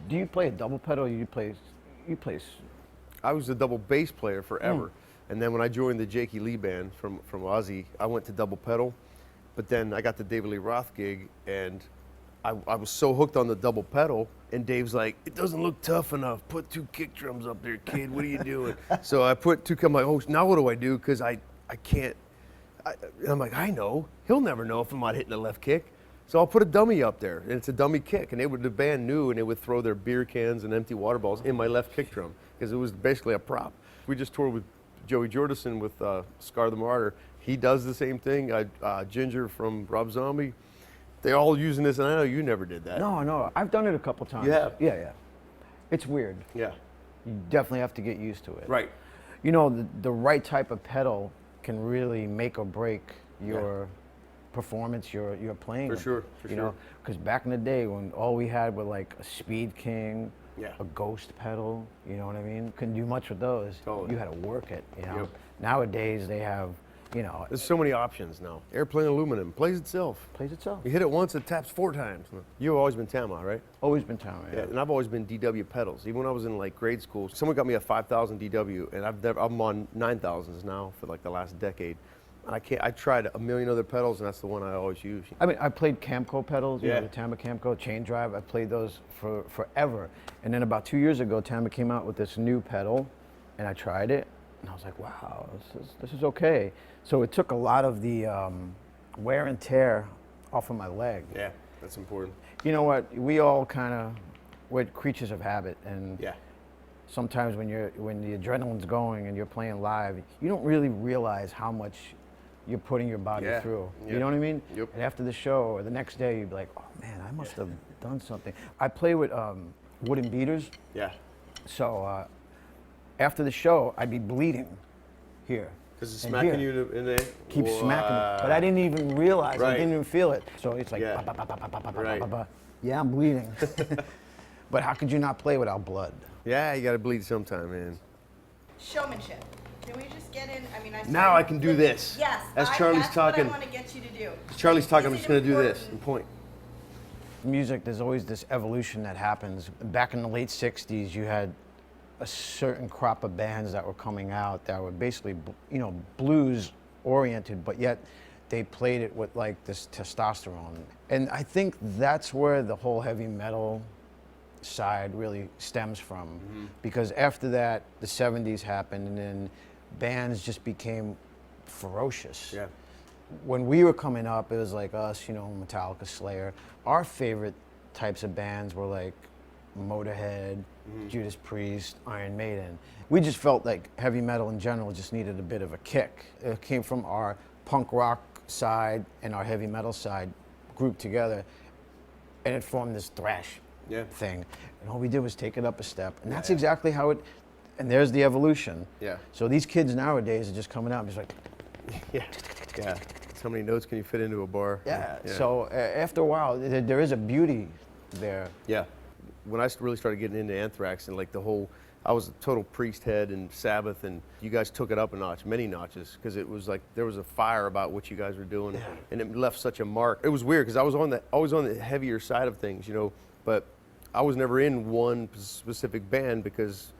Do you play a double pedal? Or you play? I was a double bass player forever. And then when I joined the Jakey Lee band from Ozzy, I went to double pedal. But then I got the David Lee Roth gig, and I was so hooked on the double pedal, and Dave's like, it doesn't look tough enough. Put 2 kick drums up there, kid. What are you doing? So I put 2, I'm like, oh, now what do I do? Because I can't, and I'm like, I know. He'll never know if I'm not hitting the left kick. So I'll put a dummy up there, and it's a dummy kick. And the band knew, and they would throw their beer cans and empty water balls in my left kick drum, because it was basically a prop. We just toured with Joey Jordison with Scar the Martyr. He does the same thing. Ginger from Rob Zombie. They're all using this, and I know you never did that. No, I've done it a couple times. Yeah. Yeah. It's weird. Yeah. You definitely have to get used to it. Right. You know, the right type of pedal can really make or break your performance, your playing. For sure. You know, because back in the day when all we had were like a Speed King, a Ghost pedal, you know what I mean? Couldn't do much with those. Totally. You had to work it, you know. Yep. Nowadays they have, you know. There's so many options now. Airplane aluminum plays itself. Plays itself. You hit it once, it taps 4 times. You've always been Tama, right? Always been Tama, Yeah, and I've always been DW pedals. Even when I was in like grade school, someone got me a 5,000 DW, and I'm on 9,000s now for like the last decade. And I tried a million other pedals, and that's the one I always use. I mean, I played Camco pedals, you know, the Tama Camco, chain drive. I played those for forever. And then about 2 years ago, Tama came out with this new pedal, and I tried it, and I was like, wow, this is okay. So it took a lot of the wear and tear off of my leg. Yeah, that's important. You know what? We all we're creatures of habit, and yeah. Sometimes when the adrenaline's going and you're playing live, you don't really realize how much you're putting your body through. You know what I mean? Yep. And after the show or the next day, you'd be like, oh man, I must have done something. I play with wooden beaters. Yeah. So after the show, I'd be bleeding here. Because it's smacking you in the... Keep smacking me. But I didn't even realize, I didn't even feel it. So it's like, yeah, I'm bleeding. But how could you not play without blood? Yeah, you got to bleed sometime, man. Showmanship. Can we just get in? I mean, now I can do this. Yes. As Charlie's talking. That's what I want to get you to do. As Charlie's talking, I'm just going to do this and point. Music, there's always this evolution that happens. Back in the late 60s, you had a certain crop of bands that were coming out that were basically, you know, blues oriented, but yet they played it with like this testosterone. And I think that's where the whole heavy metal side really stems from, because after that the 70s happened, and then bands just became ferocious. Yeah. When we were coming up, it was like us, you know, Metallica, Slayer. Our favorite types of bands were like Motorhead, Judas Priest, Iron Maiden. We just felt like heavy metal in general just needed a bit of a kick. It came from our punk rock side and our heavy metal side grouped together, and it formed this thrash thing. And all we did was take it up a step. And that's exactly how it, and there's the evolution. Yeah. So these kids nowadays are just coming out and just like, yeah. How many notes can you fit into a bar? yeah. So after a while, there is a beauty there. Yeah. When I really started getting into Anthrax and like the whole, I was a total Priest head and Sabbath, and you guys took it up a notch, many notches, because it was like there was a fire about what you guys were doing, and it left such a mark. It was weird because I was always on the heavier side of things, you know, but I was never in one specific band because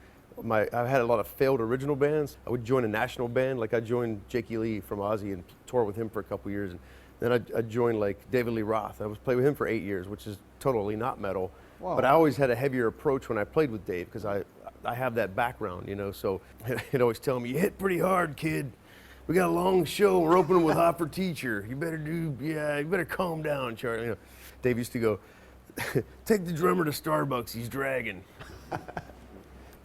I had a lot of failed original bands. I would join a national band, like I joined Jakey Lee from Ozzy and toured with him for a couple years, and then I joined like David Lee Roth. I was playing with him for 8 years, which is totally not metal. Whoa. But I always had a heavier approach when I played with Dave because I have that background, you know, so he'd always tell me, you hit pretty hard, kid. We got a long show, we're opening with Hot for Teacher. You better calm down, Charlie. You know, Dave used to go, take the drummer to Starbucks, he's dragging.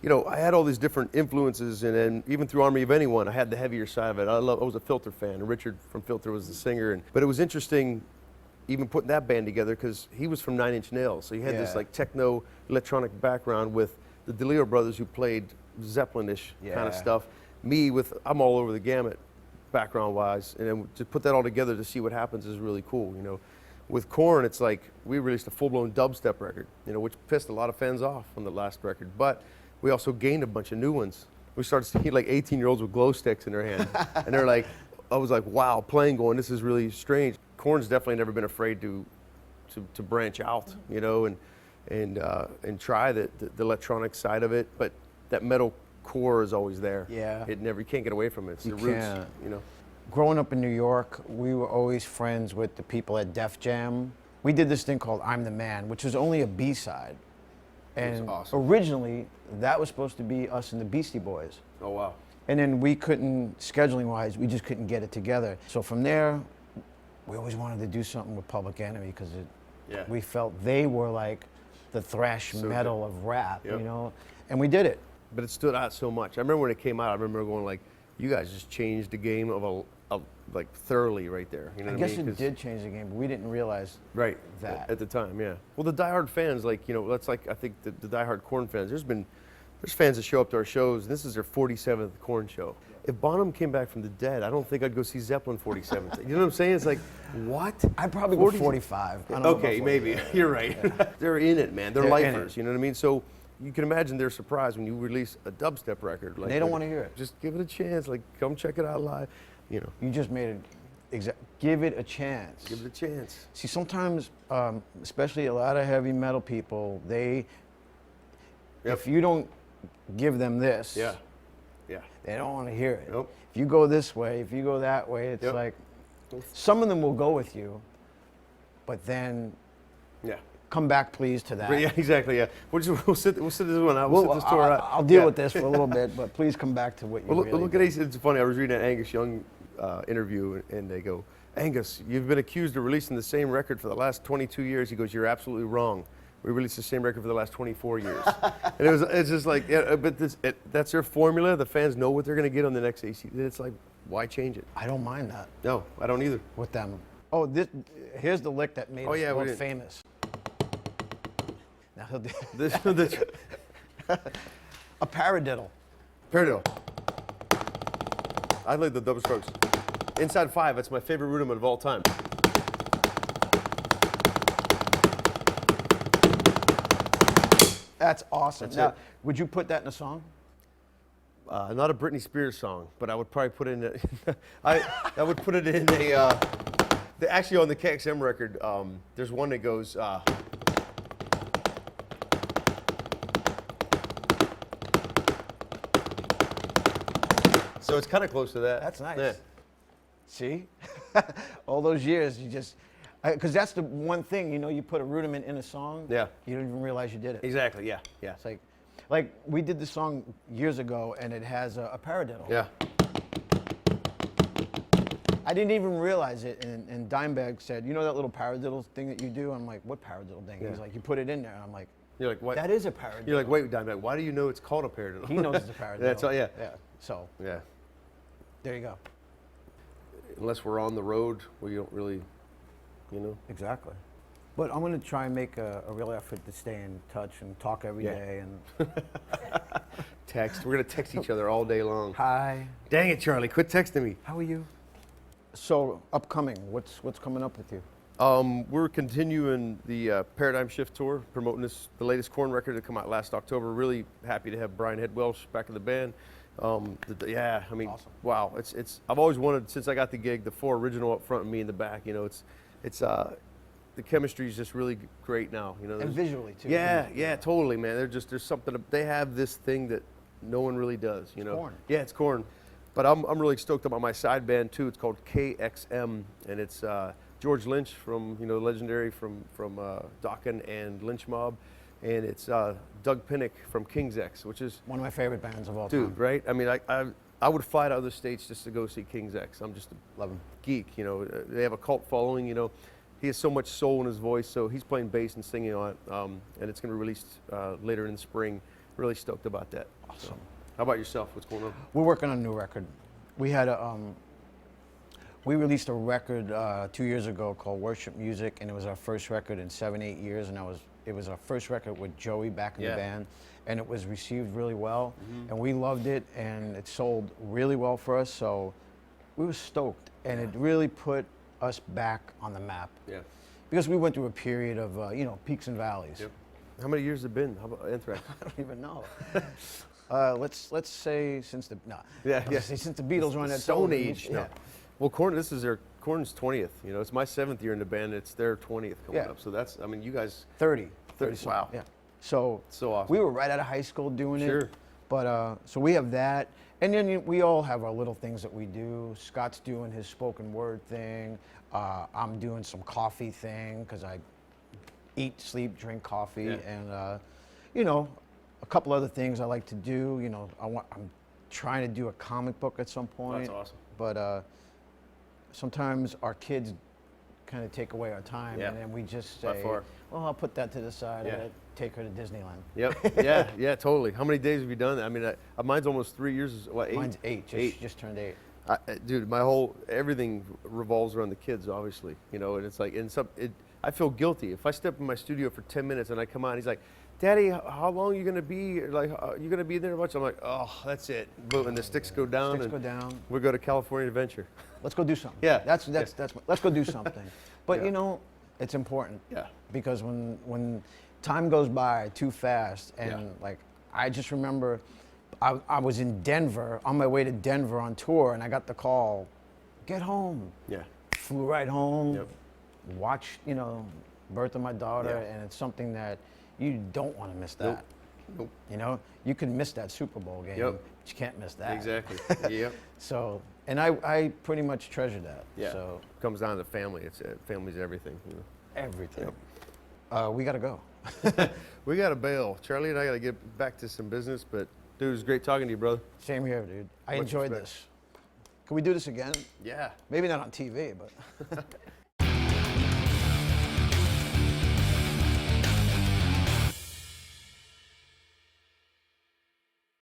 You know, I had all these different influences, and then even through Army of Anyone, I had the heavier side of it. I was a Filter fan, and Richard from Filter was the singer. But it was interesting even putting that band together because he was from Nine Inch Nails. So you had this like techno electronic background with the DeLeo brothers who played Zeppelin-ish kind of stuff. Me I'm all over the gamut background wise, and then to put that all together to see what happens is really cool, you know. With Korn, it's like we released a full-blown dubstep record, you know, which pissed a lot of fans off on the last record, but we also gained a bunch of new ones. We started seeing like 18-year-olds with glow sticks in their hand, and they're like, I was like, wow, playing going, this is really strange. Korn's definitely never been afraid to branch out, you know, and and try the electronic side of it, but that metal core is always there. Yeah. You can't get away from it. It's the roots, can't. you know. Growing up in New York, we were always friends with the people at Def Jam. We did this thing called I'm the Man, which was only a B-side. And awesome. originally, that was supposed to be us and the Beastie Boys. Oh, wow. And then we couldn't, scheduling-wise, we just couldn't get it together. So from there, we always wanted to do something with Public Enemy because we felt they were like the thrash metal of rap, you know? And we did it. But it stood out so much. I remember when it came out, I remember going like, you guys just changed the game of like thoroughly right there. You know I what I guess mean? it did change the game, but we didn't realize that. At the time, yeah. Well, the diehard fans, like, you know, that's like, I think the diehard Korn fans, there's fans that show up to our shows, and this is their 47th Korn show. If Bonham came back from the dead, I don't think I'd go see Zeppelin 47th. You know what I'm saying? It's like, what? I'd probably go 45. I don't know Okay, about maybe. 45. You're right. Yeah. They're in it, man. They're They're in lifers, it. you know what I mean? So you can imagine their surprise when you release a dubstep record. Like, They don't want to hear it. Just give it a chance. Like, come check it out live. You know, You just made it, give it a chance. give it a chance. See, sometimes, especially a lot of heavy metal people, if you don't give them this, Yeah. they don't want to hear it. Nope. If you go this way, if you go that way, it's like, some of them will go with you, but then Yeah. come back please to that. Yeah, exactly. Yeah, we'll sit this one out. We'll sit this tour out. I'll deal with this for a little bit, but please come back to what you Well, really look at Ace. It's funny. I was reading an Angus Young interview, and they go, Angus, you've been accused of releasing the same record for the last 22 years. He goes, you're absolutely wrong. We released the same record for the last 24 years. And it's just like, yeah, but that's their formula. The fans know what they're going to get on the next AC. It's like, why change it? I don't mind that No, I don't either. with them. Oh, here's the lick that made us yeah, we both didn't- famous. Now he'll do This a paradiddle. Paradiddle. I like the double strokes. Inside 5, that's my favorite rudiment of all time. That's awesome. That's Now, it. would you put that in a song? Not a Britney Spears song, but I would probably put in I would put it in actually on the KXM record, there's one that goes, so it's kind of close to that. That's nice. Yeah. See? All those years, you just, because that's the one thing, you know, you put a rudiment in a song, Yeah. you don't even realize you did it. Exactly, yeah, yeah. It's like we did this song years ago, and it has a paradiddle. Yeah. I didn't even realize it, and Dimebag said, you know that little paradiddle thing that you do? I'm like, what paradiddle thing? Yeah. He's like, you put it in there. And I'm like, You're like, what? that is a paradiddle. You're like, wait, Dimebag, why do you know it's called a paradiddle? He knows it's a paradiddle. That's all, yeah. Yeah. So Yeah. there you go. Unless we're on the road, we don't really, you know. Exactly. But I'm going to try and make a real effort to stay in touch and talk every Yeah. day. And Text. We're gonna text each other all day long. hi, Dang it, Charlie! Quit texting me. how are you? So upcoming, what's coming up with you? We're continuing the Paradigm Shift tour, promoting the latest Korn record that came out last October. Really happy to have Brian Head Welsh back in the band. Yeah, I mean, Awesome. wow! It's I've always wanted since I got the gig, the 4 original up front and me in the back. You know, it's the chemistry is just really great now. You know, And there's- visually too. Yeah, totally, man. There's something. They have this thing that no one really does. You know. Korn. Yeah, it's Korn. But I'm really stoked about my side band too. It's called KXM, and it's George Lynch from legendary from Dokken and Lynch Mob, and it's Doug Pinnick from King's X, which is One of my favorite bands of all dude, time. right? I mean, I would fly to other states just to go see King's X. I'm just a Love 'em. geek. You know, they have a cult following. You know, he has so much soul in his voice. So he's playing bass and singing on it, and it's going to be released later in the spring. Really stoked about that. Awesome. So, how about yourself? What's going on? We're working on a new record. We had we released a record 2 years ago called Worship Music, and it was our first record in 7-8 years, and it was our first record with Joey back in the Yeah. band, and it was received really well, and we loved it, and it sold really well for us, so we were stoked, and it really put us back on the map, Yeah. because we went through a period of peaks and valleys. Yep. How many years has it been? How about Anthrax? I don't even know. Let's say since the Yeah, let's say since the Beatles run that Stone Age. Yeah. No. Well, Korn. This is their Korn's 20th. You know, it's my 7th year in the band. It's their 20th coming Yeah. up. So that's, I mean, you guys, 30. 30, something, wow. Yeah. So, So awesome. we were right out of high school doing Sure. it. But so we have that. And then we all have our little things that we do. Scott's doing his spoken word thing. I'm doing some coffee thing because I eat, sleep, drink coffee. Yeah. And, you know, a couple other things I like to do. You know, I'm trying to do a comic book at some point. That's awesome. But sometimes our kids kind of take away our time, Yeah. and then we just By say, far. well, I'll put that to the side Yeah. and take her to Disneyland. Yep. Yeah, totally. How many days have you done that? I mean, mine's almost 3 years. What, 8? Mine's 8, just turned 8. Dude, everything revolves around the kids, obviously, you know, and it's like, I feel guilty. If I step in my studio for 10 minutes and I come out, he's like, Daddy, how long are you going to be? Like, you going to be there much? I'm like, oh, that's it. Boom, and the sticks go down. Sticks and go down. We go to California Adventure. Let's go do something. Yeah. That's let's go do something. But Yeah. you know, it's important. Yeah. Because when time goes by too fast, and Yeah. like I just remember, I was in Denver on my way to Denver on tour, and I got the call, get home. Yeah. Flew right home. Yep. Watched, you know, birth of my daughter, Yeah. and it's something that you don't want to miss that. Nope. You know, you can miss that Super Bowl game, Yep. but you can't miss that. Exactly. Yep. So, and I pretty much treasure that. Yeah. So Comes down to family. It's family's everything. You know. everything. We gotta go. We got to bail. Charlie and I got to get back to some business, but dude, it was great talking to you, brother. Same here, dude. I Much enjoyed respect. this. Can we do this again? Yeah. Maybe not on TV, but.